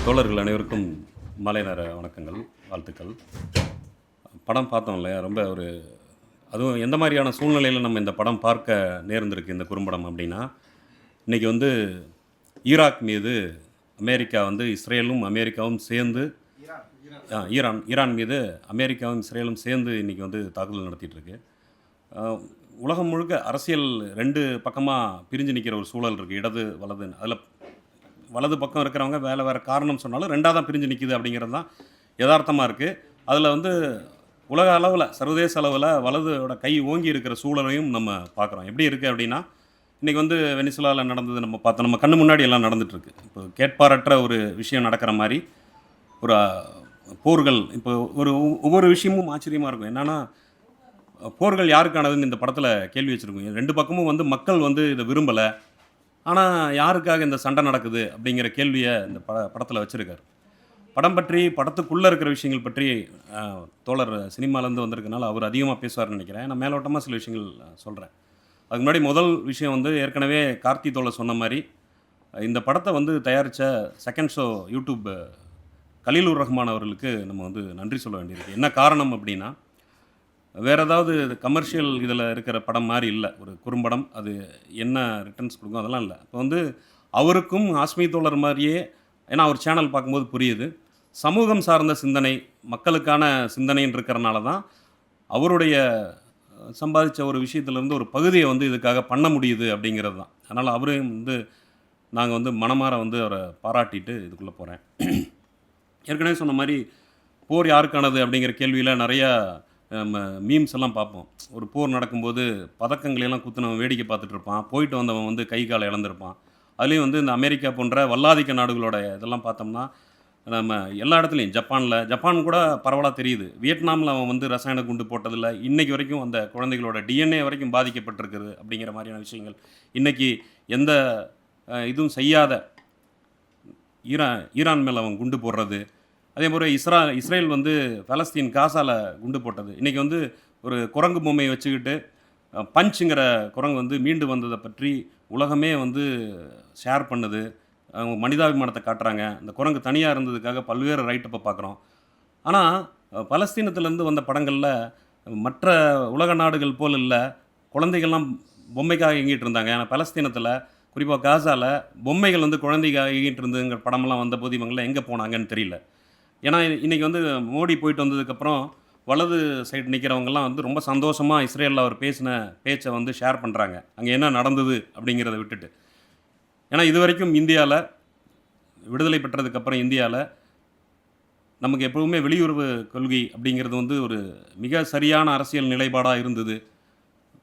தோழர்கள் அனைவருக்கும் மாலை நேர வணக்கங்கள், வாழ்த்துக்கள். படம் பார்த்தோம் இல்லையா? ரொம்ப ஒரு அதுவும் எந்த மாதிரியான சூழ்நிலையில் நம்ம இந்த படம் பார்க்க நேர்ந்திருக்கு இந்த குறும்படம் அப்படின்னா, இன்றைக்கி வந்து ஈராக் மீது அமெரிக்கா வந்து இஸ்ரேலும் அமெரிக்காவும் சேர்ந்து ஈரான் மீது அமெரிக்காவும் இஸ்ரேலும் சேர்ந்து இன்றைக்கி வந்து தாக்குதல் நடத்திட்டுருக்கு. உலகம் முழுக்க அரசியல் 2 பக்கமாக பிரிஞ்சு நிற்கிற ஒரு சூழல் இருக்குது. இடது வலதுன்னு. அதில் வலது பக்கம் இருக்கிறவங்க வேறு காரணம் சொன்னாலும் 2ஆக தான் பிரிஞ்சு நிற்கிது அப்படிங்கிறது தான் யதார்த்தமாக இருக்குது. அதில் வந்து உலக அளவில், சர்வதேச அளவில் வலதோட கை ஓங்கி இருக்கிற சூழலையும் நம்ம பார்க்குறோம். எப்படி இருக்குது அப்படின்னா, இன்றைக்கி வந்து வெனிசுலாவில் நடந்தது நம்ம பார்த்தோம். நம்ம கண்ணு முன்னாடி எல்லாம் நடந்துகிட்ருக்கு. இப்போ கேட்பாரற்ற ஒரு விஷயம் நடக்கிற மாதிரி ஒரு போர்கள் இப்போ ஒவ்வொரு விஷயமும் ஆச்சரியமாக இருக்கும். என்னென்னா, போர்கள் யாருக்கானதுன்னு இந்த படத்தில் கேள்வி வச்சுருக்கோம். 2 பக்கமும் வந்து மக்கள் வந்து இதை விரும்பலை. ஆனால் யாருக்காக இந்த சண்டை நடக்குது அப்படிங்கிற கேள்வியை இந்த படத்தில் வச்சுருக்கார். படம் பற்றி, படத்துக்குள்ளே இருக்கிற விஷயங்கள் பற்றி தோழர் சினிமாலேருந்து வந்திருக்கனால அவர் அதிகமாக பேசுவார்னு நினைக்கிறேன். நான் மேலோட்டமாக சில விஷயங்கள் சொல்கிறேன். அதுக்கு முன்னாடி முதல் விஷயம் வந்து ஏற்கனவே கார்த்தி தோழர் சொன்ன மாதிரி, இந்த படத்தை வந்து தயாரித்த second show YouTube Khaleelur Rahman அவர்களுக்கு நம்ம வந்து நன்றி சொல்ல வேண்டியிருக்கு. என்ன காரணம் அப்படின்னா, வேறு ஏதாவது கமர்ஷியல் இதில் இருக்கிற படம் மாதிரி இல்லை. ஒரு குறும்படம், அது என்ன ரிட்டர்ன்ஸ் கொடுக்கும் அதெல்லாம் இல்லை. இப்போ வந்து அவருக்கும் ஆஸ்மி தோழர் மாதிரியே, ஏன்னா அவர் சேனல் பார்க்கும்போது புரியுது, சமூகம் சார்ந்த சிந்தனை, மக்களுக்கான சிந்தனைன்னு இருக்கிறனால தான் அவருடைய சம்பாதிச்ச ஒரு விஷயத்துலேருந்து ஒரு பகுதியை வந்து இதுக்காக பண்ண முடியுது அப்படிங்கிறது தான். அதனால் அவரையும் வந்து நாங்கள் வந்து மனமார வந்து அவரை பாராட்டிட்டு இதுக்குள்ளே போகிறேன். ஏற்கனவே சொன்ன மாதிரி போர் யாருக்கானது அப்படிங்கிற கேள்வியில் நிறையா மீம்ஸ் எல்லாம் பார்ப்போம். ஒரு போர் நடக்கும்போது பதக்கங்களையெல்லாம் குத்துனவன் வேடிக்கை பார்த்துட்டு இருப்பான். போயிட்டு வந்தவன் வந்து கை காலை இழந்திருப்பான். அதுலேயும் வந்து இந்த அமெரிக்கா போன்ற வல்லாதிக்க நாடுகளோட இதெல்லாம் பார்த்தோம்னா, நம்ம எல்லா இடத்துலையும் ஜப்பான் கூட பரவலாக தெரியுது. வியட்நாமில் அவன் வந்து ரசாயன குண்டு போட்டதில்லை. இன்றைக்கி வரைக்கும் அந்த குழந்தைகளோட டிஎன்ஏ வரைக்கும் பாதிக்கப்பட்டிருக்குது அப்படிங்கிற மாதிரியான விஷயங்கள். இன்றைக்கி எந்த இதுவும் செய்யாத ஈரான் மேலே அவன் குண்டு போடுறது, அதே மாதிரி இஸ்ரேல் வந்து பலஸ்தீன் காசாவில் குண்டு போட்டது. இன்றைக்கி வந்து ஒரு குரங்கு பொம்மையை வச்சுக்கிட்டு பஞ்சுங்கிற குரங்கு வந்து மீண்டு வந்ததை பற்றி உலகமே வந்து ஷேர் பண்ணுது. அவங்க மனிதாபிமானத்தை காட்டுறாங்க. அந்த குரங்கு தனியாக இருந்ததுக்காக பல்வேறு ரைட்டப்பை பார்க்குறோம். ஆனால் பலஸ்தீனத்துலேருந்து வந்த படங்களில் மற்ற உலக நாடுகள் போல் இல்லை, குழந்தைகள்லாம் பொம்மைக்காக இயங்கிட்டு இருந்தாங்க. ஆனால் பலஸ்தீனத்தில் குறிப்பாக காசாவில் பொம்மைகள் வந்து குழந்தைக்காக இயங்கிட்டு இருந்துங்கிற படமெல்லாம் வந்தபோது இவங்களாம் எங்கே போனாங்கன்னு தெரியல. ஏன்னா இன்றைக்கி வந்து மோடி போயிட்டு வந்ததுக்கப்புறம் வலது சைடு நிற்கிறவங்கலாம் வந்து ரொம்ப சந்தோஷமாக இஸ்ரேலில் அவர் பேசின பேச்சை வந்து ஷேர் பண்ணுறாங்க, அங்கே என்ன நடந்தது அப்படிங்கிறத விட்டுட்டு. ஏன்னா இது வரைக்கும் இந்தியாவில் விடுதலை பெற்றதுக்கப்புறம் இந்தியாவில் நமக்கு எப்போவுமே வெளியுறவு கொள்கை அப்படிங்கிறது வந்து ஒரு மிக சரியான அரசியல் நிலைப்பாடாக இருந்தது.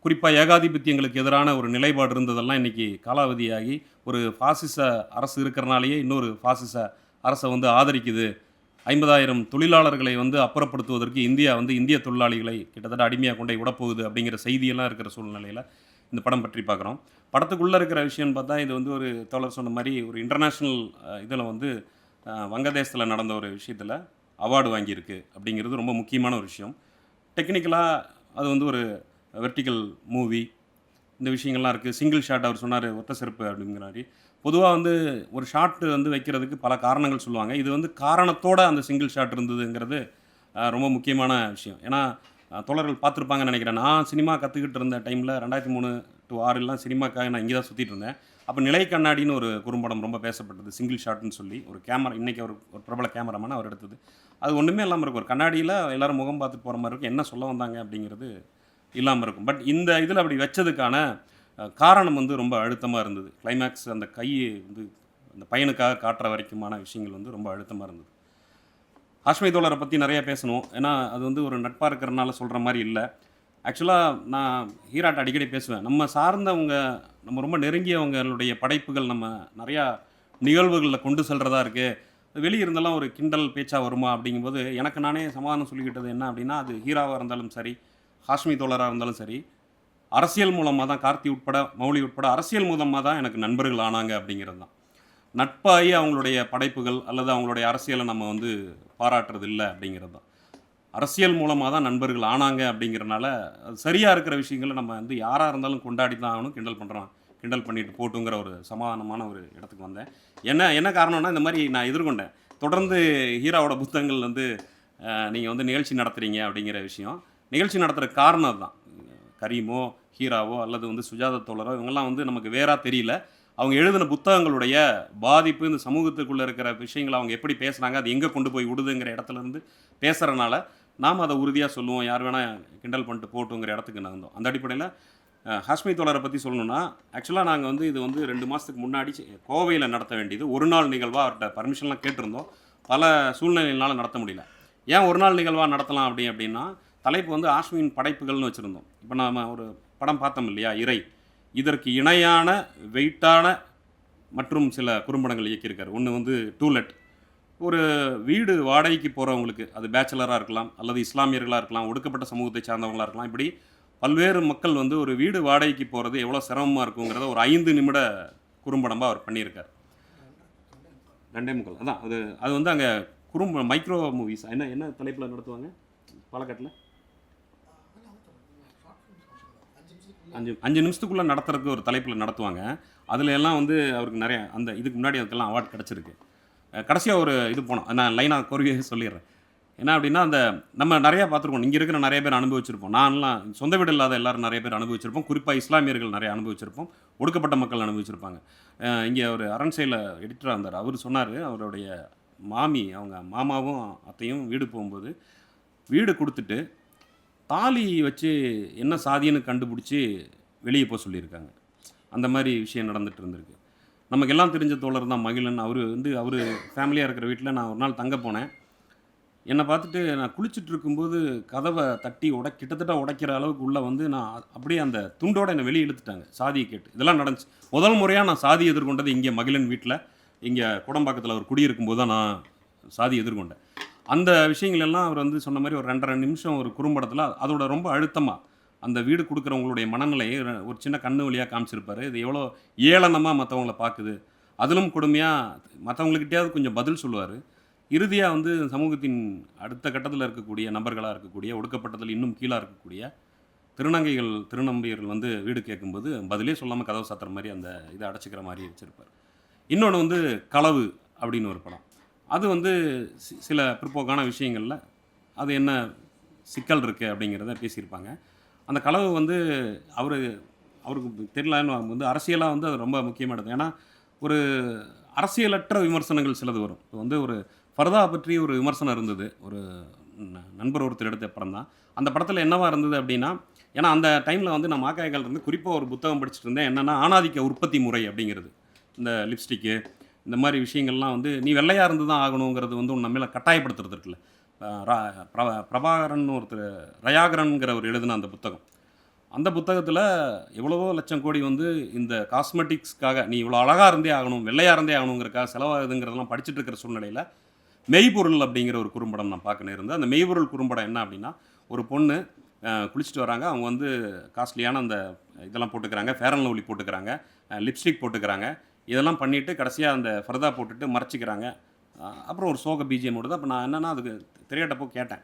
குறிப்பாக ஏகாதிபத்தியங்களுக்கு எதிரான ஒரு நிலைப்பாடு இருந்ததெல்லாம் இன்றைக்கி காலாவதியாகி ஒரு பாசிச அரசு இருக்கிறனாலேயே இன்னொரு பாசிச அரசை வந்து ஆதரிக்குது. 50,000 தொழிலாளர்களை வந்து அப்புறப்படுத்துவதற்கு இந்தியா வந்து இந்திய தொழிலாளிகளை கிட்டத்தட்ட அடிமையாக கொண்டே விடப்போகுது அப்படிங்கிற செய்தியெல்லாம் இருக்கிற சூழ்நிலையில் இந்த படம் பற்றி பார்க்குறோம். படத்துக்குள்ளே இருக்கிற விஷயம்னு பார்த்தா, இது வந்து ஒரு தோழர் சொன்ன மாதிரி ஒரு இன்டர்நேஷ்னல் இதில் வந்து வங்கதேசத்தில் நடந்த ஒரு விஷயத்தில் அவார்டு வாங்கியிருக்கு அப்படிங்கிறது ரொம்ப முக்கியமான ஒரு விஷயம். டெக்னிக்கலாக அது வந்து ஒரு வெர்டிக்கல் மூவி, இந்த விஷயங்கள்லாம் இருக்குது. சிங்கிள் ஷாட் அவர் சொன்னார், ஒத்த செருப்பு அப்படிங்கிற மாதிரி. பொதுவாக வந்து ஒரு ஷாட் வந்து வைக்கிறதுக்கு பல காரணங்கள் சொல்லுவாங்க. இது வந்து காரணத்தோடு அந்த சிங்கிள் ஷாட் இருந்ததுங்கிறது ரொம்ப முக்கியமான விஷயம். ஏன்னா தோழர்கள் பார்த்துருப்பாங்கன்னு நினைக்கிறேன். நான் சினிமா கற்றுக்கிட்டு இருந்த டைமில் 2003 to 6 சினிமாக்காக நான் இங்கே தான் சுற்றிட்டு இருந்தேன். அப்போ நிலை கண்ணாடின்னு ஒரு குறும்படம் ரொம்ப பேசப்பட்டது, சிங்கிள் ஷாட்னு சொல்லி. ஒரு கேமரா, இன்றைக்கி ஒரு பிரபல கேமராமேன் அவர் எடுத்தது. அது ஒன்றுமே இல்லாமல் இருக்கும். ஒரு கண்ணாடியில் எல்லோரும் முகம் பார்த்துட்டு போகிற மாதிரி இருக்கும். என்ன சொல்ல வந்தாங்க அப்படிங்கிறது இல்லாமல் இருக்கும். பட் இந்த இதில் அப்படி வச்சதுக்கான காரணம் வந்து ரொம்ப அழுத்தமாக இருந்தது. கிளைமேக்ஸ் அந்த கையை வந்து அந்த பையனுக்காக காட்டுற வரைக்குமான விஷயங்கள் வந்து ரொம்ப அழுத்தமாக இருந்தது. ஆஷ்மி தோழரை பற்றி நிறையா பேசணும். ஏன்னா அது வந்து ஒரு நட்பாக இருக்கிறனால சொல்கிற மாதிரி இல்லை. ஆக்சுவலாக நான் ஹீராட்ட அடிக்கடி பேசுவேன். நம்ம சார்ந்தவங்க, நம்ம ரொம்ப நெருங்கியவங்களுடைய படைப்புகள் நம்ம நிறையா நிகழ்வுகளில் கொண்டு செல்கிறதா இருக்குது. வெளியே இருந்தெல்லாம் ஒரு கிண்டல் பேச்சாக வருமா அப்படிங்கும்போது எனக்கு நானே சமாதானம் சொல்லிக்கிட்டது என்ன அப்படின்னா, அது ஹீராவாக இருந்தாலும் சரி, ஹாஷ்மி தோழராக இருந்தாலும் சரி, அரசியல் மூலமாக தான், கார்த்தி உட்பட மௌலி உட்பட அரசியல் மூலமாக தான் எனக்கு நண்பர்கள் ஆனாங்க அப்படிங்கிறது தான். நட்பாகி அவங்களுடைய படைப்புகள் அல்லது அவங்களுடைய அரசியலை நம்ம வந்து பாராட்டுறது இல்லை அப்படிங்கிறது தான். அரசியல் மூலமாக தான் நண்பர்கள் ஆனாங்க அப்படிங்கிறனால அது சரியாக இருக்கிற விஷயங்களை நம்ம வந்து யாராக இருந்தாலும் கொண்டாடி தான் ஆகணும். கிண்டல் பண்ணிட்டு போட்டுங்கிற ஒரு சமாதானமான ஒரு இடத்துக்கு வந்தேன். என்ன காரணம்னா, இந்த மாதிரி நான் எதிர்கொண்டேன். தொடர்ந்து ஹீராவோட புத்தகங்கள் வந்து நீங்கள் வந்து நிகழ்ச்சி நடத்துகிறீங்க அப்படிங்கிற விஷயம். நிகழ்ச்சி நடத்துகிற காரணம் தான். கரீமோ, ஹீராவோ அல்லது வந்து சுஜாதா தோழரோ இவங்கெல்லாம் வந்து நமக்கு வேறா தெரியல. அவங்க எழுதின புத்தகங்களுடைய பாதிப்பு, இந்த சமூகத்துக்குள்ளே இருக்கிற விஷயங்களை அவங்க எப்படி பேசுகிறாங்க, அது எங்கே கொண்டு போய் விடுதுங்கிற இடத்துலேருந்து பேசுகிறனால நாம் அதை உறுதியாக சொல்லுவோம். யார் வேணால் கிண்டல் பண்ணிட்டு போட்டுங்கிற இடத்துக்கு நகர்ந்தோம். அந்த அடிப்படையில் ஹாஷ்மி தோழரை பற்றி சொல்லணும்னா, ஆக்சுவலாக நாங்கள் வந்து இது வந்து 2 மாதத்துக்கு முன்னாடி கோவையில் நடத்த வேண்டியது. ஒரு நாள் நிகழ்வாக அவர்கிட்ட பர்மிஷன்லாம் கேட்டிருந்தோம். பல சூழ்நிலையினால நடத்த முடியல. ஏன் ஒரு நாள் நிகழ்வாக நடத்தலாம் அப்படின்னா, தலைப்பு வந்து ஹாஷ்மியின் படைப்புகள்னு வச்சுருந்தோம். இப்போ நாம் ஒரு படம் பார்த்தோம் இல்லையா, இறை. இதற்கு இணையான வெயிட்டான மற்றும் சில குறும்படங்கள் இயக்கியிருக்காரு. ஒன்று வந்து டூலெட். ஒரு வீடு வாடகைக்கு போகிறவங்களுக்கு, அது பேச்சுலராக இருக்கலாம் அல்லது இஸ்லாமியர்களாக இருக்கலாம், ஒடுக்கப்பட்ட சமூகத்தை சார்ந்தவங்களாக இருக்கலாம், இப்படி பல்வேறு மக்கள் வந்து ஒரு வீடு வாடகைக்கு போகிறது எவ்வளோ சிரமமாக இருக்குங்கிறத ஒரு 5 நிமிட குறும்படமாக அவர் பண்ணியிருக்கார். 2.25 அதான் அது அது வந்து அங்கே மைக்ரோ மூவிஸ் என்ன என்ன தலைப்பில் நடத்துவாங்க பாலக்காட்டில்? 5 நிமிஷத்துக்குள்ளே நடத்துறதுக்கு ஒரு தலைப்பில் நடத்துவாங்க. அதில் எல்லாம் வந்து அவருக்கு நிறைய அந்த இதுக்கு முன்னாடி அதுக்கெல்லாம் அவார்ட் கிடச்சிருக்கு. கடைசியாக ஒரு இது போனோம், நான் லைனாக குறுகிய சொல்லிடுறேன். என்ன அப்படின்னா, அந்த நம்ம நிறையா பார்த்துருக்கோம், இங்கே இருக்கிற நிறைய பேர் அனுபவிச்சிருப்போம். நான்லாம் சொந்த வீடு இல்லாத எல்லோரும் நிறைய பேர் அனுபவிச்சிருப்போம். குறிப்பாக இஸ்லாமியர்கள் நிறைய அனுபவிச்சிருப்போம். ஒடுக்கப்பட்ட மக்கள் அனுபவிச்சிருப்பாங்க. இங்கே ஒரு அரண்சையில் எடிட்டராக இருந்தார். அவர் சொன்னார், அவருடைய மாமி, அவங்க மாமாவும் அத்தையும் வீடு போகும்போது வீடு கொடுத்துட்டு தாலி வச்சு என்ன சாதின்னு கண்டுபிடிச்சி வெளியே போக சொல்லியிருக்காங்க. அந்த மாதிரி விஷயம் நடந்துகிட்டு இருந்திருக்கு. நமக்கு எல்லாம் தெரிஞ்ச தோழர் தான் மகிழன். அவர் ஃபேமிலியாக இருக்கிற வீட்டில் நான் ஒரு நாள் தங்க போனேன். என்னை பார்த்துட்டு நான் குளிச்சுட்டு இருக்கும்போது கதவை தட்டி கிட்டத்தட்ட உடைக்கிற அளவுக்கு உள்ளே வந்து நான் அப்படியே அந்த துண்டோடு என்னை வெளியே இழுத்துட்டாங்க சாதியை கேட்டு. இதெல்லாம் நடந்துச்சு. முதல் முறையாக நான் சாதி எதிர்கொண்டது இங்கே மகிழன் வீட்டில், இங்கே குடம்பாக்கத்தில் அவர் குடியிருக்கும்போது தான் நான் சாதி எதிர்கொண்டேன். அந்த விஷயங்கள் எல்லாம் அவர் வந்து சொன்ன மாதிரி ஒரு 2.5 நிமிஷம் ஒரு குறும்படத்தில் அதோட ரொம்ப அழுத்தமாக அந்த வீடு கொடுக்குறவங்களுடைய மனநிலையை ஒரு சின்ன கண்ணு வழியாக காமிச்சிருப்பார். இது எவ்வளோ ஏளனமாக மற்றவங்கள பார்க்குது, அதிலும் கொடுமையாக மற்றவங்கக்கிட்டையாவது கொஞ்சம் பதில் சொல்லுவார். இறுதியாக வந்து சமூகத்தின் அடுத்த கட்டத்தில் இருக்கக்கூடிய நபர்களாக இருக்கக்கூடிய, ஒடுக்கப்பட்டதில் இன்னும் கீழாக இருக்கக்கூடிய திருநங்கைகள், திருநம்பியர்கள் வந்து வீடு கேட்கும்போது பதிலே சொல்லாமல் கதவை சாத்துற மாதிரி அந்த இதை அடைச்சிக்கிற மாதிரி வச்சுருப்பார். இன்னொன்று வந்து களவு அப்படின்னு ஒரு படம். அது வந்து சில பிற்போக்கான விஷயங்களில் அது என்ன சிக்கல் இருக்குது அப்படிங்கிறத பேசியிருப்பாங்க. அந்த களவு வந்து அவருக்கு தெரியலன்னு வந்து அரசியலாக வந்து அது ரொம்ப முக்கியமாக எடுத்தது. ஏன்னா ஒரு அரசியலற்ற விமர்சனங்கள் சிலது வரும். இப்போ வந்து ஒரு ஃபர்தா பற்றி ஒரு விமர்சனம் இருந்தது, ஒரு நண்பர் ஒருத்தர் எடுத்த படம் தான். அந்த படத்தில் என்னவா இருந்தது அப்படின்னா, ஏன்னா அந்த டைமில் வந்து நான் மாக்காய்கள் இருந்து குறிப்பாக ஒரு புத்தகம் படிச்சுட்டு இருந்தேன். என்னென்னா ஆணாதிக்க உற்பத்தி முறை அப்படிங்கிறது. இந்த லிப்ஸ்டிக்கு இந்த மாதிரி விஷயங்கள்லாம் வந்து நீ வெள்ளையாக இருந்து தான் ஆகணுங்கிறது வந்து நம்ம மேலே கட்டாயப்படுத்துறது இருக்குல்ல. பிரபாகரன் ஒருத்தர், ரயாகரன்கிறவர் எழுதின அந்த புத்தகம். அந்த புத்தகத்தில் எவ்வளவோ லட்சம் கோடி வந்து இந்த காஸ்மெட்டிக்ஸ்க்காக நீ இவ்வளோ அழகாக இருந்தே ஆகணும், வெள்ளையாக இருந்தே ஆகணுங்கிறக்காக செலவாகுதுங்கிறதெல்லாம் படிச்சுட்டு இருக்கிற சூழ்நிலையில் மெய்பொருள் அப்படிங்கிற ஒரு குறும்படம் நான் பார்க்க நேர்ந்தது. அந்த மெய்பொருள் குறும்படம் என்ன அப்படின்னா, ஒரு பொண்ணு குளிச்சுட்டு வராங்க. அவங்க வந்து காஸ்ட்லியான அந்த இதெல்லாம் போட்டுக்கிறாங்க, ஃபேர் அண்ட் லவ்லி போட்டுக்கிறாங்க, லிப்ஸ்டிக் போட்டுக்கிறாங்க. இதெல்லாம் பண்ணிவிட்டு கடைசியாக அந்த ஃபர்தா போட்டுட்டு மறைச்சிக்கிறாங்க. அப்புறம் ஒரு சோக பிஜிஎம் ஓடுது. அப்போ நான் என்னென்னா அதுக்கு திரையிட்டப்போ கேட்டேன்,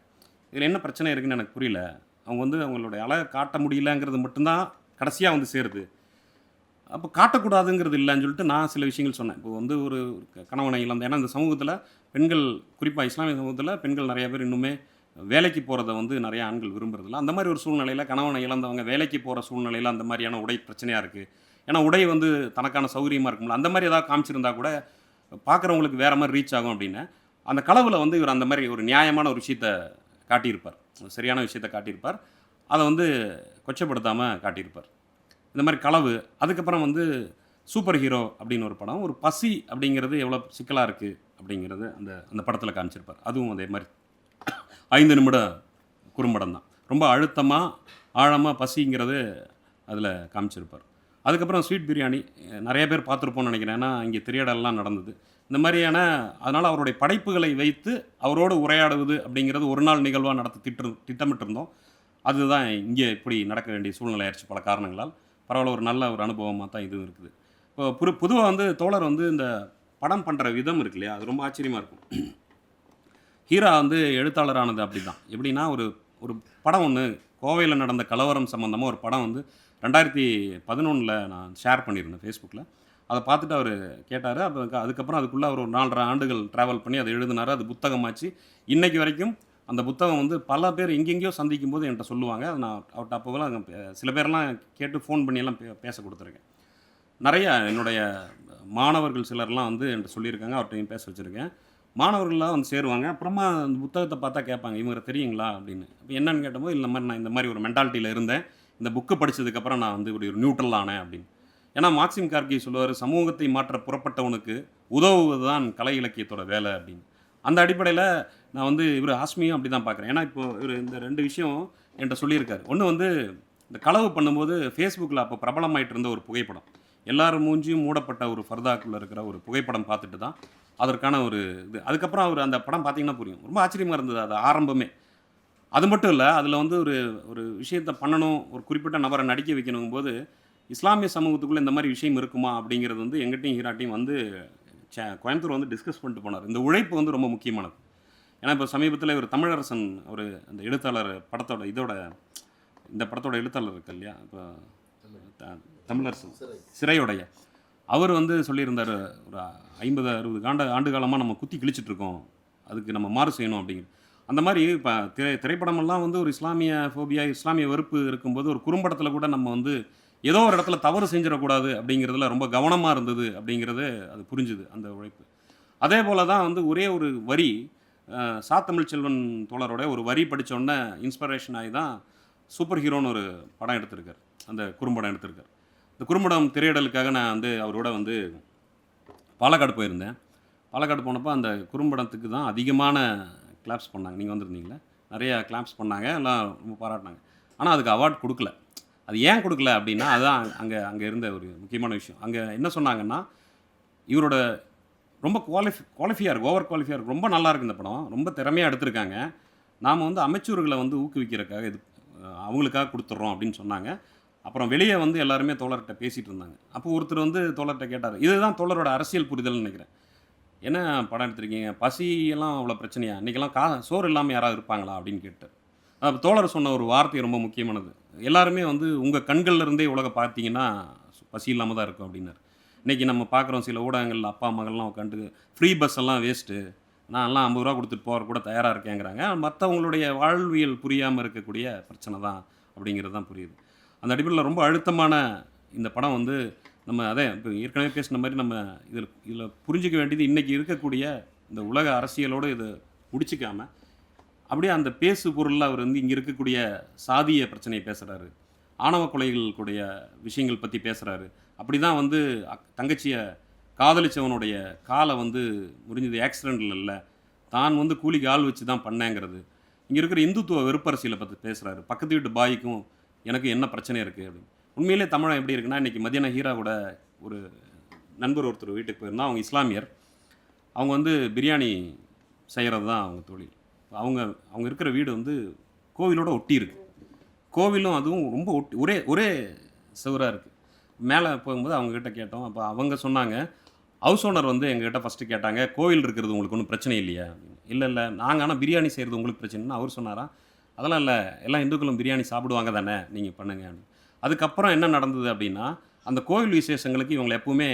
இதில் என்ன பிரச்சனை இருக்குதுன்னு எனக்கு புரியல. அவங்க வந்து அவங்களுடைய அழகை காட்ட முடியலங்கிறது மட்டும்தான் கடைசியாக வந்து சேருது. அப்போ காட்டக்கூடாதுங்கிறது இல்லைன்னு சொல்லிட்டு நான் சில விஷயங்கள் சொன்னேன். இப்போ வந்து ஒரு கணவனை இழந்த, ஏன்னா இந்த சமூகத்தில் பெண்கள், குறிப்பாக இஸ்லாமிய சமூகத்தில் பெண்கள் நிறைய பேர் இன்னுமே வேலைக்கு போகிறத வந்து நிறைய ஆண்கள் விரும்புறதில்ல. அந்த மாதிரி ஒரு சூழ்நிலையில் கணவனை இழந்தவங்க வேலைக்கு போகிற சூழ்நிலையில் அந்த மாதிரியான உடை பிரச்சனையாக இருக்குது. ஏன்னா உடை வந்து தனக்கான சௌகரியமாக இருக்கும்ல, அந்த மாதிரி ஏதாவது காமிச்சிருந்தா கூட பார்க்குறவங்களுக்கு வேறு மாதிரி ரீச் ஆகும் அப்படின்னு அந்த களவில் வந்து இவர் அந்த மாதிரி ஒரு நியாயமான ஒரு விஷயத்தை காட்டியிருப்பார், சரியான விஷயத்தை காட்டியிருப்பார். அதை வந்து கொச்சப்படுத்தாமல் காட்டியிருப்பார். இந்த மாதிரி களவு. அதுக்கப்புறம் வந்து சூப்பர் ஹீரோ அப்படின்னு ஒரு படம், ஒரு பசி அப்படிங்கிறது எவ்வளோ சிக்கலாக இருக்குது அப்படிங்கிறது அந்த அந்த படத்தில் காமிச்சிருப்பார். அதுவும் அதே மாதிரி 5 நிமிட குறும்படம் தான். ரொம்ப அழுத்தமாக ஆழமாக பசிங்கிறது அதில் காமிச்சிருப்பார். அதுக்கப்புறம் ஸ்வீட் பிரியாணி நிறைய பேர் பார்த்துருப்போம்னு நினைக்கிறேன். ஏன்னா இங்கே திரையாடலாம் நடந்தது இந்த மாதிரியான. அதனால் அவருடைய படைப்புகளை வைத்து அவரோடு உரையாடுவது அப்படிங்கிறது ஒரு நாள் நிகழ்வாக திட்டமிட்டிருந்தோம். அதுதான் இங்கே இப்படி நடக்க வேண்டிய சூழ்நிலை ஆயிடுச்சு பல காரணங்களால். பரவாயில்ல, ஒரு நல்ல ஒரு அனுபவமாக தான் இதுவும் இருக்குது. இப்போ பொதுவாக வந்து தோழர் வந்து இந்த படம் பண்ணுற விதம் இருக்கு இல்லையா, அது ரொம்ப ஆச்சரியமாக இருக்கும். ஹீரா வந்து எழுத்தாளரானது அப்படி தான். எப்படின்னா ஒரு படம் ஒன்று, கோவையில் நடந்த கலவரம் சம்மந்தமாக ஒரு படம் வந்து 2011 நான் ஷேர் பண்ணியிருந்தேன் ஃபேஸ்புக்கில். அதை பார்த்துட்டு அவர் கேட்டார். அப்போ அதுக்கப்புறம் அதுக்குள்ளே அவர் ஒரு 4½ ஆண்டுகள் ட்ராவல் பண்ணி அதை எழுதினார். அது புத்தகமாச்சு. இன்னைக்கு வரைக்கும் அந்த புத்தகம் வந்து பல பேர் எங்கெங்கேயோ சந்திக்கும் போது என்கிட்ட சொல்லுவாங்க. அது நான் அவர்கிட்ட அப்போவெல்லாம் சில பேரெல்லாம் கேட்டு ஃபோன் பண்ணியெல்லாம் பேச கொடுத்துருக்கேன். நிறைய என்னுடைய மாணவர்கள் சிலர்லாம் வந்து என்கிட்ட சொல்லியிருக்காங்க. அவர்கிட்டையும் பேச வச்சுருக்கேன். மாணவர்கள்லாம் வந்து சேருவாங்க. அப்புறமா அந்த புத்தகத்தை பார்த்தா கேட்பாங்க, இவங்க தெரியுங்களா அப்படின்னு. அப்போ என்னன்னு கேட்டபோது, இந்த மாதிரி நான் இந்த மாதிரி ஒரு மென்டாலிட்டியில் இருந்தேன். இந்த புக்கு படித்ததுக்கப்புறம் நான் வந்து ஒரு நியூட்ரல் ஆனேன் அப்படின்னு. ஏன்னா மார்க்சிம் கார்கி சொல்லுவார், சமூகத்தை மாற்ற புறப்பட்டவனுக்கு உதவுவது தான் கலை இலக்கியத்தோட வேலை அப்படின்னு. அந்த அடிப்படையில் நான் வந்து இவர் ஆஸ்மியும் அப்படி தான் பார்க்குறேன். ஏன்னா இப்போ இவர் இந்த 2 விஷயம் என்கிட்ட சொல்லியிருக்காரு. ஒன்று வந்து இந்த களவு பண்ணும்போது ஃபேஸ்புக்கில் அப்போ பிரபலமாயிட்டு இருந்த ஒரு புகைப்படம். எல்லாரும் மூஞ்சியும் மூடப்பட்ட ஒரு ஃபர்தாக்குள்ளே இருக்கிற ஒரு புகைப்படம் பார்த்துட்டு தான் அதற்கான ஒரு இது. அதுக்கப்புறம் அவர் அந்த படம் பார்த்தீங்கன்னா புரியும். ரொம்ப ஆச்சரியமாக இருந்தது அது ஆரம்பமே. அது மட்டும் இல்ல, அதில வந்து ஒரு ஒரு விஷயத்த பண்ணணும், ஒரு குறிப்பிட்ட நபரை நடிக்க வைக்கணுங்கும்போது, இஸ்லாமிய சமூகத்துக்குள்ள இந்த மாரி விஷயம் இருக்குமா? அப்படிங்கிறது வந்து எங்கிட்டயும் ஹீராட்டயும் வந்து கோயம்புத்தூர் வந்து டிஸ்கஸ் பண்ணிட்டு போனாரு. இந்த உழைப்பு வந்து ரொம்ப முக்கியமானது. ஏன்னா, இப்போ சமீபத்தில இவரு தமிழரசன் ஒரு அந்த எழுத்தாளர் படத்தோட இந்த படத்தோட எழுத்தாளர் இருக்கு இல்லையா? இப்போ த தமிழரசன் சிறையுடைய. அவர் வந்து சொல்லியிருந்தாரு, ஒரு 50, 60 ஆண்டு காலமா நம்ம குத்தி கிழிச்சிட்டு இருக்கோம். அதுக்கு நம்ம மாறு செய்யணும் அப்படிங்கிறது. அந்த மாரி இப்ப திரைப்படமெல்லாம் வந்து ஒரு இஸ்லாமிய ஃபோபியா, இஸ்லாமிய வெறுப்பு இருக்கும்போது, ஒரு குறும்படத்தில கூட நம்ம வந்து ஏதோ ஒரு இடத்துல தவறு செஞ்சிடக்கூடாது அப்படிங்கிறதுல ரொம்ப கவனமா இருந்தது அப்படிங்கிறது அது புரிஞ்சுது, அந்த உழைப்பு. அதே போல தான் வந்து ஒரே ஒரு வரி தமிழ்ச்செல்வன் தோழரோட ஒரு வரி படிச்ச உடனே இன்ஸ்பிரேஷன் ஆகி தான் சூப்பர் ஹீரோன்னு ஒரு படம் எடுத்திருக்காரு. அந்த குறும்படம் எடுத்திருக்காரு. இந்த குறும்படம் திரையிடலுக்காக நான் வந்து அவரோட வந்து பாலக்காடு போயிருந்தேன். பாலக்காடு போனப்போ அந்த குறும்படத்துக்கு தான் அதிகமான கிளாப்ஸ் பண்ணாங்க. நீங்க வந்திருந்தீங்கல்ல? நெறைய கிளாப்ஸ் பண்ணாங்க. எல்லாம் ரொம்ப பாராட்டுனாங்க. ஆனா அதுக்கு அவார்ட் குடுக்கல. அது ஏன் குடுக்கல அப்டின்னா, அதுதான் அங்க அங்க இருந்த ஒரு முக்கியமான விஷயம். அங்க என்ன சொன்னாங்கன்னா, இவரோட ரொம்ப குவாலிஃபையா இருக்கு. ஓவர் குவாலிஃபையா இருக்கு. ரொம்ப நல்லா இருக்கு இந்த படம். ரொம்ப திறமையா எடுத்திருக்காங்க. நாம வந்து அமைச்சர்கள வந்து ஊக்குவிக்கிறதுக்காக இது அவங்களுக்காக குடுத்துர்றோம் அப்டின்னு சொன்னாங்க. அப்புறம் வெளிய வந்து எல்லாருமே தோழர்ட்ட பேசிட்டு இருந்தாங்க. அப்போ ஒருத்தர் வந்து தோழர்ட்ட கேட்டாரு. இதுதான் தோழரோட அரசியல் புரிதல்னு நெனைக்கிறேன். "என்ன படம் எடுத்திருக்கீங்க? பசி எல்லாம் அவ்வளோ பிரச்சனையா? இன்னைக்கெல்லாம் சோறு இல்லாம யாராவது இருப்பாங்களா?" அப்படின்னு கேட்டார். அப்ப தோழர் சொன்ன ஒரு வார்த்தை ரொம்ப முக்கியமானது. எல்லாருமே வந்து உங்க கண்கள்ல இருந்தே உலக பார்த்தீங்கன்னா, பசி இல்லாம தான் இருக்கும் அப்படின்னாரு. இன்னைக்கு நம்ம பார்க்குறோம் சில ஊடகங்கள்ல அப்பா, மகள்லாம் உட்காந்துட்டு ஃப்ரீ பஸ் எல்லாம் வேஸ்ட்டு. நான்லாம் ரூ. 50 குடுத்துட்டு போறக்கு கூட தயாரா இருக்கேங்கிறாங்க. மத்தவங்களுடைய வாழ்வியல் புரியாம இருக்கக்கூடிய பிரச்சனை தான் அப்படிங்கிறது தான் புரியுது. அந்த அடிப்படையில ரொம்ப அழுத்தமான இந்த படம் வந்து நம்ம அதான் இப்போ ஏற்கனவே பேசின மாரி நம்ம இதில புரிஞ்சுக்க வேண்டியது இன்னைக்கு இருக்கக்கூடிய இந்த உலக அரசியலோட இத முடிச்சுக்காம, அப்படியே அந்த பேசு பொருள்ல அவர் வந்து இங்க இருக்கக்கூடிய சாதிய பிரச்சனைய பேசுறாரு. ஆணவ கொலைகள் கூடிய விஷயங்கள் பத்தி பேசுறாரு. அப்படிதான் வந்து தங்கச்சிய காதலிச்சவனுடைய கால வந்து முறிஞ்சது ஆக்சிடென்ட்ல இல்ல. தான் வந்து கூலிக்கு ஆள் வச்சு தான் பண்ணேங்கிறது. இங்க இருக்கிற இந்துத்துவ வெறுப்பரசியல பத்தி பேசுறாரு. பக்கத்து வீட்டு பாய்க்கும் எனக்கும் என்ன பிரச்சனை இருக்கு அப்படின்னு. உண்மையிலே தமிழன் எப்படி இருக்குன்னா, இன்னைக்கு மதியானம் ஹீரா கூட ஒரு நண்பர் ஒருத்தர் வீட்டுக்கு போயிருந்தோம். அவங்க இஸ்லாமியர். அவங்க வந்து பிரியாணி செய்றது தான் அவங்க தொழில். அவங்க அவங்க இருக்கிற வீடு வந்து கோவிலோட ஒட்டி இருக்கு. கோவிலும் அதுவும் ரொம்ப ஒட்டி ஒரே ஒரே செவுரா இருக்கு. மேல போகும்போது அவங்க கிட்ட கேட்டோம். அப்ப அவங்க சொன்னாங்க, ஹவுஸ் ஓனர் வந்து எங்ககிட்ட ஃபர்ஸ்ட்டு கேட்டாங்க, "கோவில் இருக்கிறது உங்களுக்கு ஒண்ணும் பிரச்சனை இல்லையா?" அப்படின்னு. "இல்ல, இல்ல. நாங்க ஆனா பிரியாணி செய்றது உங்களுக்கு பிரச்சனைன்னா" அவர் சொன்னாராம். "அதெல்லாம் இல்ல. எல்லா இந்துக்களும் பிரியாணி சாப்பிடுவாங்க தானே! நீங்க பண்ணுங்க" அப்படின்னு. அதுக்கப்புறம் என்ன நடந்தது அப்படின்னா, அந்த கோவில் விசேஷங்களுக்கு இவங்கள எப்பவுமே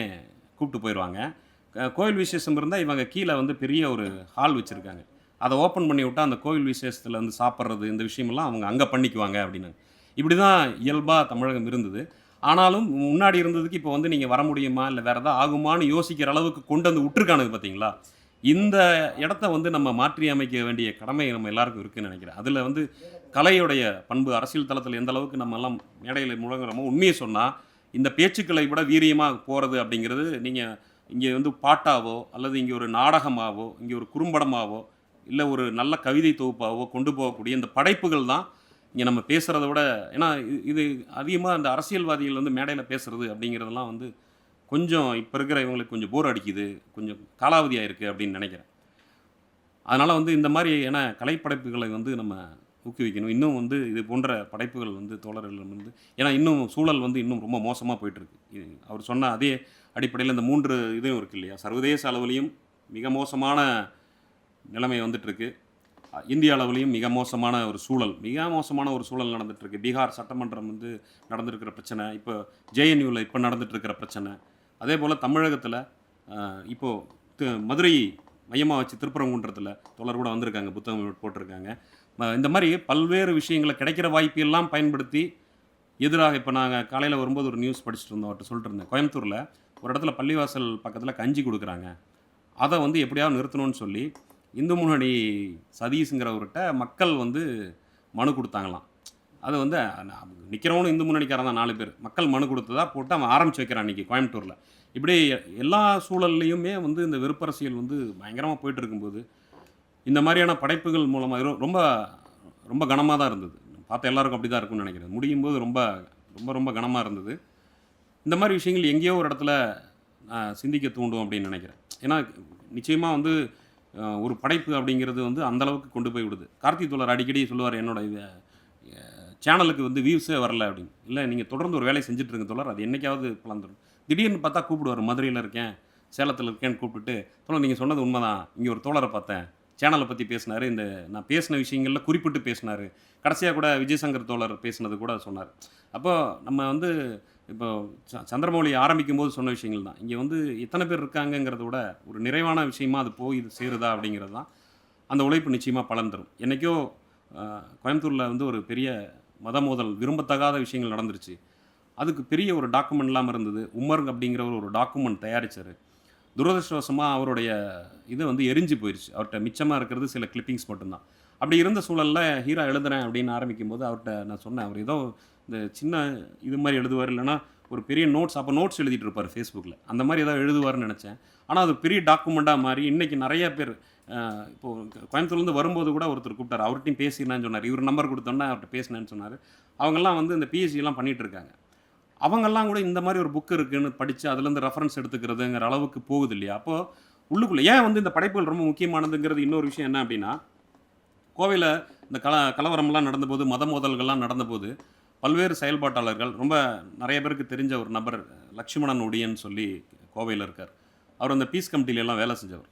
கூப்பிட்டு போயிருவாங்க. கோவில் விசேஷம் இருந்தா இவங்க கீழ வந்து பெரிய ஒரு ஹால் வச்சிருக்காங்க. அத ஓப்பன் பண்ணி விட்டா, அந்த கோவில் விசேஷத்துல வந்து சாப்பிடுறது, இந்த விஷயமெல்லாம் அவங்க அங்க பண்ணிக்குவாங்க அப்படின்னாங்க. இப்படிதான் இயல்பா தமிழகம் இருந்தது. ஆனாலும் முன்னாடி இருந்ததுக்கு இப்போ வந்து நீங்க வர முடியுமா? இல்ல வேற ஏதாவது ஆகுமான்னு யோசிக்கிற அளவுக்கு கொண்டு வந்து உட்டுருக்கானுங்க பார்த்தீங்களா? இந்த இடத்த வந்து நம்ம மாற்றி அமைக்க வேண்டிய கடமை நம்ம எல்லாருக்கும் இருக்குன்னு நெனைக்கிறேன். அதுல வந்து கலையுடைய பண்பு அரசியல் தளத்தில எந்த அளவுக்கு நம்மலாம் மேடையில முழங்குறோமோ, உண்மைய சொன்னா, இந்த பேச்சுக்களை விட வீரியமா போறது அப்படிங்கிறது, நீங்க இங்க வந்து பாட்டாவோ, அல்லது இங்க ஒரு நாடகமாவோ, இங்க ஒரு குறும்படமாவோ, இல்ல ஒரு நல்ல கவிதை தொகுப்பாவோ கொண்டு போகக்கூடிய இந்த படைப்புகள் தான், இங்க நம்ம பேசுறத விட ஏன்னா இது அதிகமா இந்த அரசியல்வாதிகள் வந்து மேடையில பேசுறது அப்படிங்கிறதெல்லாம் வந்து கொஞ்சம் இப்ப இருக்கிற இவங்களுக்கு கொஞ்சம் போர் அடிக்குது. கொஞ்சம் காலாவதி ஆயிருக்கு அப்படின்னு நெனைக்கிறேன். அதனால வந்து இந்த மாரி ஏன்னா கலைப்படைப்புகளை வந்து நம்ம ஊக்குவிக்கணும். இன்னும் வந்து இது போன்ற படைப்புகள் வந்து தோழர்களிடம் வந்து ஏன்னா இன்னும் சூழல் வந்து இன்னும் ரொம்ப மோசமா போயிட்டுருக்கு. அவர் சொன்ன அதே அடிப்படையில இந்த 3 இதுவும் இருக்கு இல்லையா? சர்வதேச அளவிலயும் மிக மோசமான நிலைமை வந்துட்டுருக்கு. இந்திய அளவிலயும் மிக மோசமான ஒரு சூழல். மிக மோசமான ஒரு சூழல் நடந்துட்டுருக்கு. பீகார் சட்டமன்றம் வந்து நடந்திருக்கிற பிரச்சனை. இப்ப ஜேஎன்யூல இப்ப நடந்துட்டு இருக்கிற பிரச்சனை. அதே போல் தமிழகத்தில் இப்போது மதுரை மையமாக வச்சு திருப்பரங்குன்றத்தில் தோழர் கூட வந்திருக்காங்க, புத்தகம் போட்டிருக்காங்க. இந்த மாதிரி பல்வேறு விஷயங்களை கிடைக்கிற வாய்ப்பெல்லாம் பயன்படுத்தி எதிராக இப்போ நாங்கள் காலையில் வரும்போது ஒரு நியூஸ் படிச்சுட்டு இருந்தோம், அவர்கிட்ட சொல்லிட்டு இருந்தேன். கோயம்புத்தூரில் ஒரு இடத்துல பள்ளிவாசல் பக்கத்தில் கஞ்சி கொடுக்குறாங்க, அதை வந்து எப்படியாவது நிறுத்தணும்னு சொல்லி இந்து முன்னணி சதீஷுங்கிறவர்கிட்ட மக்கள் வந்து மனு கொடுத்தாங்களாம். அது வந்து நிற்கிறவனும் இந்து முன்னணிக்காரன் தான் 4 பேர் மக்கள் மனு கொடுத்ததா போட்டு அவன் ஆரம்பித்து வைக்கிறான் இன்றைக்கி கோயம்புத்தூரில். இப்படி எல்லா சூழல்லையுமே வந்து இந்த வெறுப்பரசியல் வந்து பயங்கரமாக போயிட்டு இருக்கும்போது இந்த மாதிரியான படைப்புகள் மூலமாக ரொம்ப ரொம்ப கனமாக தான் இருந்தது. பார்த்த எல்லாருக்கும் அப்படி தான் இருக்கும்னு நினைக்கிறேன். முடியும் போது ரொம்ப ரொம்ப ரொம்ப கனமாக இருந்தது. இந்த மாதிரி விஷயங்கள் எங்கேயோ ஒரு இடத்துல சிந்திக்க தூண்டும் அப்படின்னு நினைக்கிறேன். ஏன்னா நிச்சயமாக வந்து ஒரு படைப்பு அப்படிங்கிறது வந்து அந்தளவுக்கு கொண்டு போய் விடுது. கார்த்தி தோழர் அடிக்கடி சொல்லுவார், என்னோட சேனலுக்கு வந்து வியூஸே வரல அப்படின்னு. இல்லை, நீங்கள் தொடர்ந்து ஒரு வேலையை செஞ்சுட்ருங்க தோழர், அது என்றைக்காவது பலந்துடும். திடீர்னு பார்த்தா கூப்பிடுவார், மதுரையில் இருக்கேன், சேலத்தில் இருக்கேன்னு கூப்பிட்டுட்டு, தோழர் நீங்கள் சொன்னது உண்மைதான், இங்கே ஒரு தோழரை பார்த்தேன், சேனலை பற்றி பேசினார், இந்த நான் பேசின விஷயங்களில் குறிப்பிட்டு பேசினார், கடைசியாக கூட விஜயசங்கர் தோழர் பேசினது கூட சொன்னார். அப்போது நம்ம வந்து இப்போ சந்திரமௌலி ஆரம்பிக்கும் போது சொன்ன விஷயங்கள் தான் இங்கே வந்து எத்தனை பேர் இருக்காங்கங்கிறத விட ஒரு நிறைவான விஷயமா அது போய் இது சேருதா அப்படிங்கிறது தான். அந்த உழைப்பு நிச்சயமாக பலன் தரும். என்றைக்கோ கோயம்புத்தூரில் வந்து ஒரு பெரிய மத மோதல், விரும்பத்தகாத விஷயங்கள் நடந்துருச்சு. அதுக்கு பெரிய ஒரு டாக்குமெண்ட் இல்லாமல் இருந்தது. உமர் அப்படிங்கிறவர் ஒரு டாக்குமெண்ட் தயாரித்தார். துரதிருஷ்டவசமாக அவருடைய இது வந்து எரிஞ்சு போயிடுச்சு. அவர்கிட்ட மிச்சமாக இருக்கிறது சில கிளிப்பிங்ஸ் மட்டும்தான். அப்படி இருந்த சூழலில் ஹீரா எழுதுறேன் அப்படின்னு ஆரம்பிக்கும் போது அவர்கிட்ட நான் சொன்னேன், அவர் ஏதோ இந்த சின்ன இது மாதிரி எழுதுவார், இல்லைனா ஒரு பெரிய நோட்ஸ், அப்போ நோட்ஸ் எழுதிட்டு இருப்பார் ஃபேஸ்புக்கில், அந்த மாதிரி ஏதாவது எழுதுவார்னு நினச்சேன். ஆனால் அது பெரிய டாக்குமெண்ட்டாக மாறி இன்றைக்கி நிறைய பேர் இப்போது கோயம்புத்தூர்லேருந்து வரும்போது கூட ஒருத்தர் கூப்பிட்டார், அவர்கிட்டையும் பேசினான்னு சொன்னார். இவர் நம்பர் கொடுத்தோன்னா அவர்கிட்ட பேசினேன்னு சொன்னார். அவங்கெல்லாம் வந்து இந்த பிஹெச்டிலாம் பண்ணிகிட்டு இருக்காங்க. அவங்கெல்லாம் கூட இந்த மாதிரி ஒரு புக்கு இருக்குதுன்னு படித்து அதுலேருந்து ரெஃபரன்ஸ் எடுத்துக்கிறதுங்கிற அளவுக்கு போகுது இல்லையா? அப்போது உள்ளுக்குள்ளே ஏன் வந்து இந்த படைப்புகள் ரொம்ப முக்கியமானதுங்கிறது இன்னொரு விஷயம் என்ன அப்படின்னா, கோவையில் இந்த கலவரம்லாம் நடந்தபோது, மத மோதல்கள்லாம் நடந்தபோது பல்வேறு செயல்பாட்டாளர்கள், ரொம்ப நிறைய பேருக்கு தெரிஞ்ச ஒரு நபர் லக்ஷ்மணன் ஒடியன்னு சொல்லி கோவையில் இருக்கார். அவர் அந்த பீஸ் கமிட்டிலெல்லாம் வேலை செஞ்சவர்.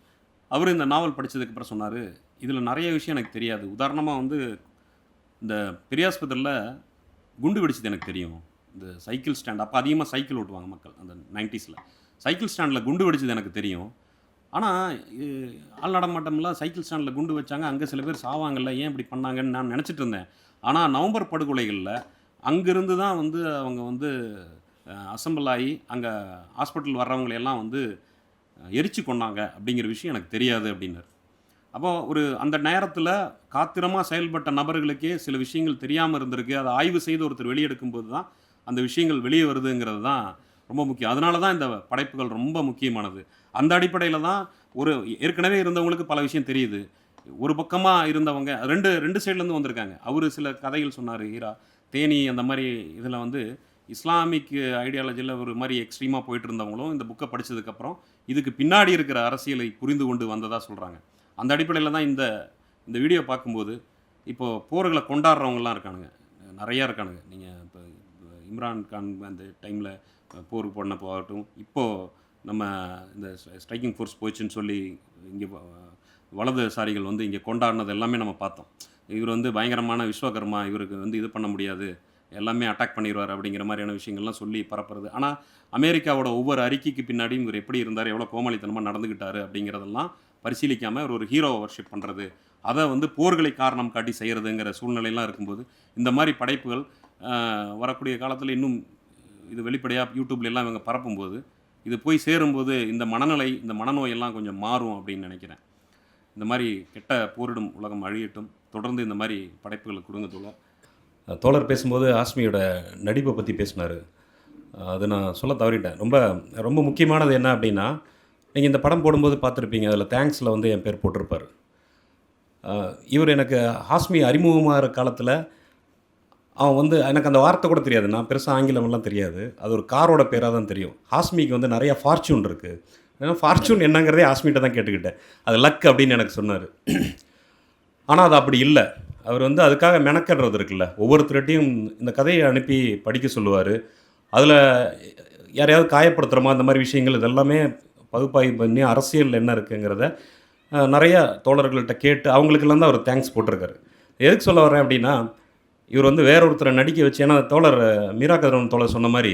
அவர் இந்த நாவல் படித்ததுக்கப்புறம் சொன்னார், இதில் நிறைய விஷயம் எனக்கு தெரியாது. உதாரணமாக வந்து இந்த பெரியாஸ்பத்திரியில் குண்டு வெடிச்சது எனக்கு தெரியும். இந்த சைக்கிள் ஸ்டாண்ட், அப்போ அதிகமாக சைக்கிள் ஓட்டுவாங்க மக்கள் அந்த 90ஸ்ல. சைக்கிள் ஸ்டாண்டில் குண்டு வெடிச்சது எனக்கு தெரியும். ஆனால் ஆள் நடமாட்டம்லாம் சைக்கிள் ஸ்டாண்டில் குண்டு வச்சாங்க, அங்கே சில பேர் சாவாங்கல்ல, ஏன் இப்படி பண்ணாங்கன்னு நான் நினச்சிட்டு இருந்தேன். ஆனால் நவம்பர் படுகொலைகளில் அங்கேருந்து தான் வந்து அவங்க வந்து அசம்பிள் ஆகி அங்கே ஹாஸ்பிட்டல் வர்றவங்களையெல்லாம் வந்து எரிச்சு கொண்டாங்க அப்படிங்கிற விஷயம் எனக்கு தெரியாது அப்படின்னார். அப்போது அந்த நேரத்தில் காத்திரமாக செயல்பட்ட நபர்களுக்கே சில விஷயங்கள் தெரியாமல் இருந்திருக்கு. அதை ஆய்வு செய்து ஒருத்தர் வெளியெடுக்கும்போது தான் அந்த விஷயங்கள் வெளியே வருதுங்கிறது தான் ரொம்ப முக்கியம். அதனால தான் இந்த படைப்புகள் ரொம்ப முக்கியமானது. அந்த அடிப்படையில் தான் ஏற்கனவே இருந்தவங்களுக்கு பல விஷயம் தெரியுது. ஒரு பக்கமாக இருந்தவங்க ரெண்டு சைட்லேருந்து வந்திருக்காங்க. அவர் சில கதைகள் சொன்னார், ஹீரா தேனி அந்த மாதிரி இதில் வந்து இஸ்லாமிக் ஐடியாலஜியில் ஒரு மாதிரி எக்ஸ்ட்ரீமாக போயிட்டு இருந்தவங்களும் இந்த புக்கை படித்ததுக்கப்புறம் இதுக்கு பின்னாடி இருக்கிற அரசியலை புரிந்து கொண்டு வந்ததாக சொல்கிறாங்க. அந்த அடிப்படையில் தான் இந்த வீடியோ பார்க்கும்போது இப்போது போர்களை கொண்டாடுறவங்கலாம் இருக்கானுங்க, நிறையா இருக்கானுங்க. நீங்கள் இப்போ இம்ரான்கான் அந்த டைமில் போருக்கு போனப்போ ஆகட்டும், இப்போது நம்ம இந்த ஸ்ட்ரைக்கிங் ஃபோர்ஸ் போயிடுச்சுன்னு சொல்லி இங்கே வலதுசாரிகள் வந்து இங்கே கொண்டாடினது எல்லாமே நம்ம பார்த்தோம். இவர் வந்து பயங்கரமான விஸ்வகர்மா, இவருக்கு வந்து இது பண்ண முடியாது, எல்லாமே அட்டாக் பண்ணிடுவார் அப்படிங்கிற மாதிரியான விஷயங்கள்லாம் சொல்லி பரப்புறது. ஆனால் அமெரிக்காவோட ஒவ்வொரு அறிக்கைக்கு பின்னாடியும் இவர் எப்படி இருந்தார், எவ்வளோ கோமாளித்தனமாக நடந்துக்கிட்டார் அப்படிங்கிறதெல்லாம் பரிசீலிக்காமல் இவர் ஒரு ஹீரோவை வர்ஷிப் பண்ணுறது, அதை வந்து போர்களை காரணம் காட்டி செய்கிறதுங்கிற சூழ்நிலையெல்லாம் இருக்கும்போது இந்த மாதிரி படைப்புகள் வரக்கூடிய காலத்தில் இன்னும் இது வெளிப்படையாக யூடியூப்லாம் இவங்க பரப்பும்போது இது போய் சேரும்போது இந்த மனநிலை, இந்த மனநோயெல்லாம் கொஞ்சம் மாறும் அப்படின்னு நினைக்கிறேன். இந்த மாதிரி கெட்ட போரிடும் உலகம் அழியட்டும். தொடர்ந்து இந்த மாதிரி படைப்புகளை கொடுங்க தோழர். தோழர் பேசும்போது ஆஸ்மியோட நடிப்பை பற்றி பேசினார். அது நான் சொல்ல தவறிட்டேன். ரொம்ப ரொம்ப முக்கியமானது என்ன அப்படின்னா, நீங்கள் இந்த படம் போடும்போது பார்த்துருப்பீங்க, அதில் தேங்க்ஸில் வந்து என் பேர் போட்டிருப்பார். இவர் எனக்கு ஹாஸ்மி அறிமுகமாகிற காலத்தில் அவன் வந்து எனக்கு அந்த வார்த்தை கூட தெரியாது, நான் பெருசாக ஆங்கிலமெல்லாம் தெரியாது, அது ஒரு காரோட பேராக தான் தெரியும். ஹாஸ்மிக்கு வந்து நிறையா ஃபார்ச்சூன் இருக்குது, ஏன்னா ஃபார்ச்சூன் என்னங்கிறதே ஹாஸ்மிகிட்ட தான் கேட்டுக்கிட்டேன். அது லக் அப்படின்னு எனக்கு சொன்னார். ஆனால் அது அப்படி இல்லை. அவர் வந்து அதுக்காக மெனக்கடுறது இருக்குல்ல, ஒவ்வொருத்தர்கிட்டையும் இந்த கதையை அனுப்பி படிக்க சொல்லுவார். அதில் யாரையாவது காயப்படுத்துகிறோமா, அந்த மாதிரி விஷயங்கள் இதெல்லாமே பகுப்பாய்வு பண்ணி அரசியல் என்ன இருக்குங்கிறத நிறையா தோழர்கள்ட்ட கேட்டு அவங்களுக்கெல்லாம் தான் அவர் தேங்க்ஸ் போட்டிருக்காரு. எதுக்கு சொல்ல வரேன் அப்படின்னா, இவர் வந்து வேற ஒருத்தரை நடிக்க வச்சு, ஏன்னா தோழர் மீரா கதிரவன் தோழர் சொன்ன மாதிரி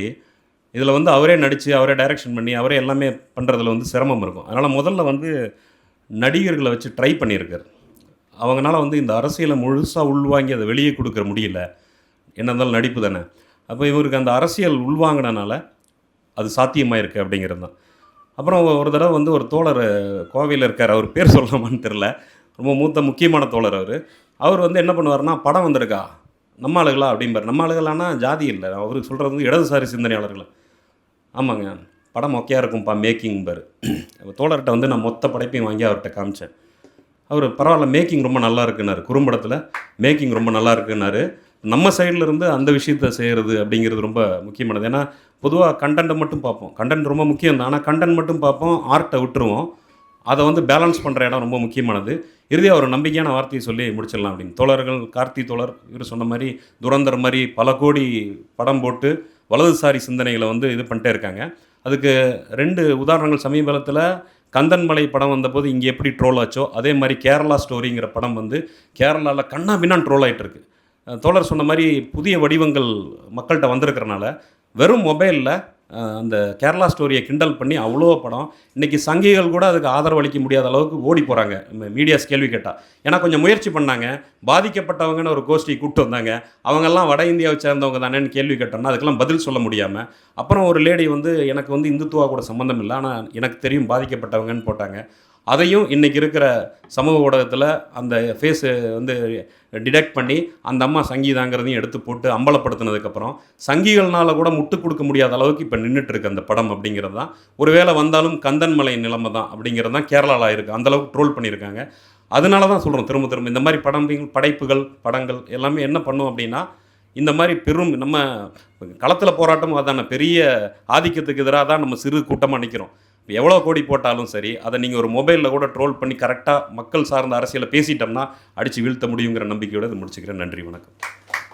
இதில் வந்து அவரே நடித்து அவரே டைரக்ஷன் பண்ணி அவரே எல்லாமே பண்ணுறதுல வந்து சிரமம் இருக்கும். அதனால் முதல்ல வந்து நடிகர்களை வச்சு ட்ரை பண்ணியிருக்காரு. அவங்கனால வந்து இந்த அரசியலை முழுசாக உள்வாங்கி அதை வெளியே கொடுக்க முடியல. என்ன இருந்தாலும் நடிப்பு தானே. அப்போ இவருக்கு அந்த அரசியல் உள்வாங்கினனால அது சாத்தியமாயிருக்கு அப்படிங்கிறது தான். அப்புறம் ஒரு தடவை வந்து ஒரு தோழர் கோவையில் இருக்கார். அவர் பேர் சொல்லலாமான்னு தெரில. ரொம்ப மூத்த முக்கியமான தோழர் அவர். அவர் வந்து என்ன பண்ணுவார்னா, படம் வந்திருக்கா நம்ம ஆளுகளா அப்படிம்பார். நம்ம ஆளுகளானா ஜாதி இல்லை, அவரு சொல்கிறது வந்து இடதுசாரி சிந்தனையாளர்கள். ஆமாங்க, படம் மொக்கையாக இருக்கும்ப்பா மேக்கிங்பார். தோழர்கிட்ட வந்து நான் மொத்த படைப்பையும் வாங்கி அவர்கிட்ட காமிச்சேன். அவர் பரவாயில்ல, மேக்கிங் ரொம்ப நல்லா இருக்குன்னாரு. குறும்படத்தில் மேக்கிங் ரொம்ப நல்லா இருக்குன்னாரு. நம்ம சைடில் இருந்து அந்த விஷயத்தை செய்கிறது அப்படிங்கிறது ரொம்ப முக்கியமானது. ஏன்னா பொதுவாக கண்டென்ட்டை மட்டும் பார்ப்போம். கண்டென்ட் ரொம்ப முக்கியம் தான். ஆனால் கண்டென்ட் மட்டும் பார்ப்போம், ஆர்ட்டை விட்டுருவோம். அதை வந்து பேலன்ஸ் பண்ணுற இடம் ரொம்ப முக்கியமானது. இறுதியாக ஒரு நம்பிக்கையான வார்த்தையை சொல்லி முடிச்சிடலாம் அப்படின்னு. தோழர்கள் கார்த்தி தோழர் இவர் சொன்ன மாதிரி துரந்தர் மாதிரி பல கோடி படம் போட்டு வலதுசாரி சிந்தனைகளை வந்து இது பண்ணிட்டே இருக்காங்க. அதுக்கு 2 உதாரணங்கள் சமீபத்தில் கந்தன்மலை படம் வந்தபோது இங்கே எப்படி ட்ரோல் ஆச்சோ அதே மாதிரி கேரளா ஸ்டோரிங்கிற படம் வந்து கேரளாவில் கண்ணா பின்னான் ட்ரோல் ஆகிட்டு இருக்கு. தோழர் சொன்ன மாதிரி புதிய வடிவங்கள் மக்கள்கிட்ட வந்திருக்கிறனால வெறும் மொபைலில் அந்த கேரளா ஸ்டோரியை கிண்டல் பண்ணி அவ்வளோ படம் இன்றைக்கி சங்கிகள் கூட அதுக்கு ஆதரவு அளிக்க முடியாத அளவுக்கு ஓடி போகிறாங்க மீடியாஸ் கேள்வி கேட்டால். ஏன்னா கொஞ்சம் முயற்சி பண்ணாங்க, பாதிக்கப்பட்டவங்கன்னு ஒரு கோஷ்டி கூப்பிட்டு வந்தாங்க. அவங்கெல்லாம் வட இந்தியாவை சேர்ந்தவங்க தானேன்னு கேள்வி கேட்டோம்னா அதுக்கெல்லாம் பதில் சொல்ல முடியாமல் அப்புறம் ஒரு லேடி வந்து எனக்கு வந்து இந்துத்துவா கூட சம்மந்தம் இல்லை, ஆனால் எனக்கு தெரியும் பாதிக்கப்பட்டவங்கன்னு போட்டாங்க. அதையும் இன்றைக்கி இருக்கிற சமூக ஊடகத்தில் அந்த ஃபேஸு வந்து டிடெக்ட் பண்ணி அந்த அம்மா சங்கீதாங்கிறதையும் எடுத்து போட்டு அம்பலப்படுத்தினதுக்கப்புறம் சங்கிகள்னால் கூட முட்டு கொடுக்க முடியாத அளவுக்கு இப்போ நின்றுட்டுருக்கு அந்த படம் அப்படிங்கிறது தான். ஒருவேளை வந்தாலும் கந்தன்மலை நிலைமை தான் அப்படிங்கிறது தான் கேரளாவில் இருக்குது. அந்தளவுக்கு ட்ரோல் பண்ணியிருக்காங்க. அதனால தான் சொல்கிறோம் திரும்ப திரும்ப இந்த மாதிரி படைப்புகள் படங்கள் எல்லாமே என்ன பண்ணும் அப்படின்னா, இந்த மாதிரி பெரும் நம்ம களத்தில் போராட்டம் அதான பெரிய ஆதிக்கத்துக்கு எதிராக தான் நம்ம சிறு கூட்டமாக நிற்கிறோம். எவ்வளோ கோடி போட்டாலும் சரி, அதை நீங்கள் ஒரு மொபைலில் கூட ட்ரோல் பண்ணி கரெக்டாக மக்கள் சார்ந்த அரசியலை பேசிட்டோம்னா அடித்து வீழ்த்த முடியுங்கிற நம்பிக்கையோடு இதை முடிச்சுக்கிறேன். நன்றி, வணக்கம்.